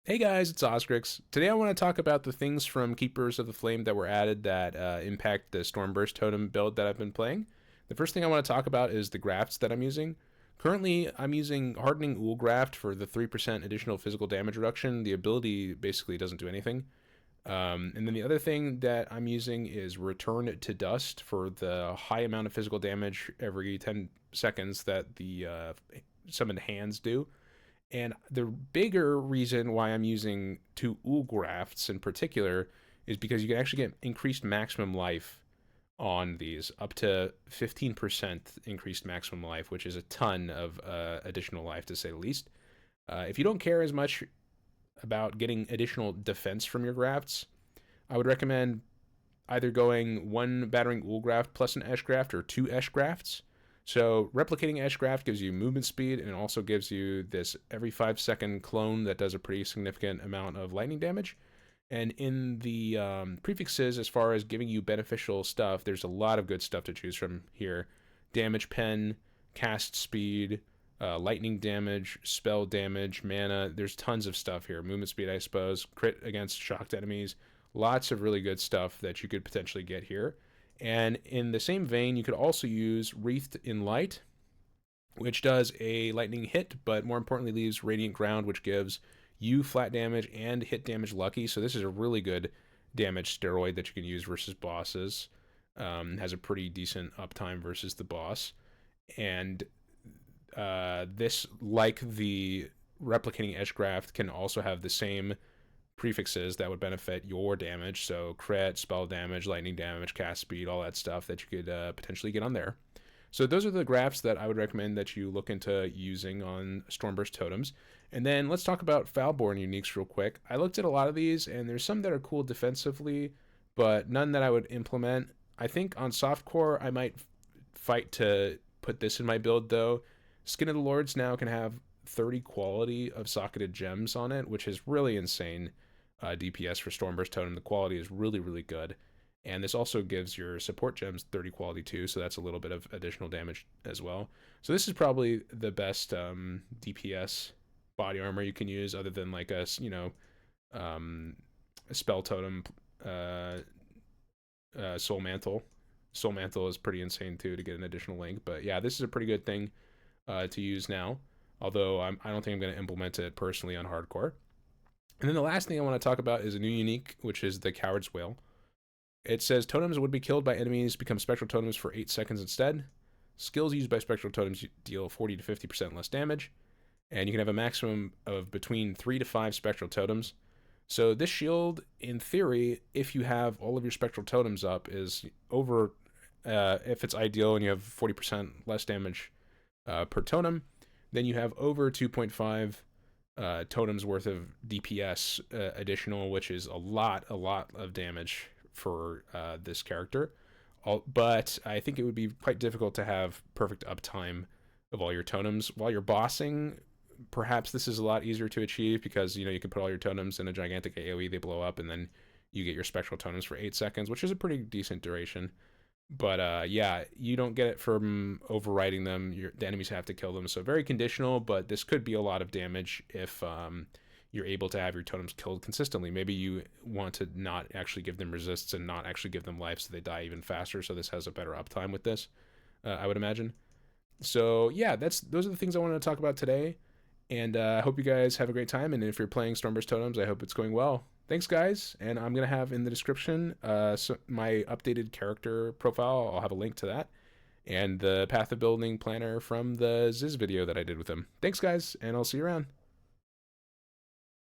Hey guys, it's Oscrix. Today I want to talk about the things from Keepers of the Flame that were added that impact the Stormburst Totem build that I've been playing. The first thing I want to talk about is the grafts that I'm using. Currently, I'm using Hardening Wool Graft for the 3% additional physical damage reduction. The ability basically doesn't do anything. And then the other thing that I'm using is Return to Dust for the high amount of physical damage every 10 seconds that the summoned hands do. And the bigger reason why I'm using two Ool Grafts in particular is because you can actually get increased maximum life on these, up to 15% increased maximum life, which is a ton of additional life to say the least. If you don't care as much about getting additional defense from your grafts, I would recommend either going one Battering Ool Graft plus an Esh Graft or two Esh Grafts. So replicating Esh Graft gives you movement speed and it also gives you this every 5-second clone that does a pretty significant amount of lightning damage. And in the prefixes, as far as giving you beneficial stuff, there's a lot of good stuff to choose from here. Damage pen, cast speed, lightning damage, spell damage, mana. There's tons of stuff here. Movement speed, I suppose. Crit against shocked enemies. Lots of really good stuff that you could potentially get here. And in the same vein, you could also use Wreathed in Light, which does a lightning hit, but more importantly leaves Radiant Ground, which gives you flat damage and hit damage lucky. So this is a really good damage steroid that you can use versus bosses. Has a pretty decent uptime versus the boss. And this, like the replicating Edgegraft, can also have the same prefixes that would benefit your damage. So crit, spell damage, lightning damage, cast speed, all that stuff that you could potentially get on there. So those are the grafts that I would recommend that you look into using on Stormburst Totems. And then let's talk about Foulborn uniques real quick. I looked at a lot of these, and there's some that are cool defensively, but none that I would implement. I think on softcore, I might fight to put this in my build, though. Skin of the Lords now can have 30 quality of socketed gems on it, which is really insane DPS for Stormburst Totem. The quality is really, really good. And this also gives your support gems 30 quality too, so that's a little bit of additional damage as well. So this is probably the best DPS body armor you can use, other than like a spell totem, soul mantle. Soul mantle is pretty insane too to get an additional link. But yeah, this is a pretty good thing to use now. Although I don't think I'm going to implement it personally on hardcore. And then the last thing I want to talk about is a new unique, which is the Coward's Wail. It says totems would be killed by enemies become spectral totems for 8 seconds instead. Skills used by spectral totems deal 40 to 50% less damage. And you can have a maximum of between 3 to 5 spectral totems. So this shield, in theory, if you have all of your spectral totems up, is over, if it's ideal and you have 40% less damage per totem, then you have over 2.5 totems worth of DPS additional, which is a lot of damage for this character. But I think it would be quite difficult to have perfect uptime of all your totems. While you're bossing, perhaps this is a lot easier to achieve because, you can put all your totems in a gigantic AoE, they blow up, and then you get your spectral totems for 8 seconds, which is a pretty decent duration. But yeah, you don't get it from overriding them. The enemies have to kill them. So very conditional, but this could be a lot of damage if you're able to have your totems killed consistently. Maybe you want to not actually give them resists and not actually give them life so they die even faster. So this has a better uptime with this, I would imagine. So yeah, those are the things I wanted to talk about today. And I hope you guys have a great time. And if you're playing Stormburst Totems, I hope it's going well. Thanks, guys. And I'm going to have in the description my updated character profile. I'll have a link to that. And the Path of Building planner from the Ziz video that I did with him. Thanks, guys. And I'll see you around.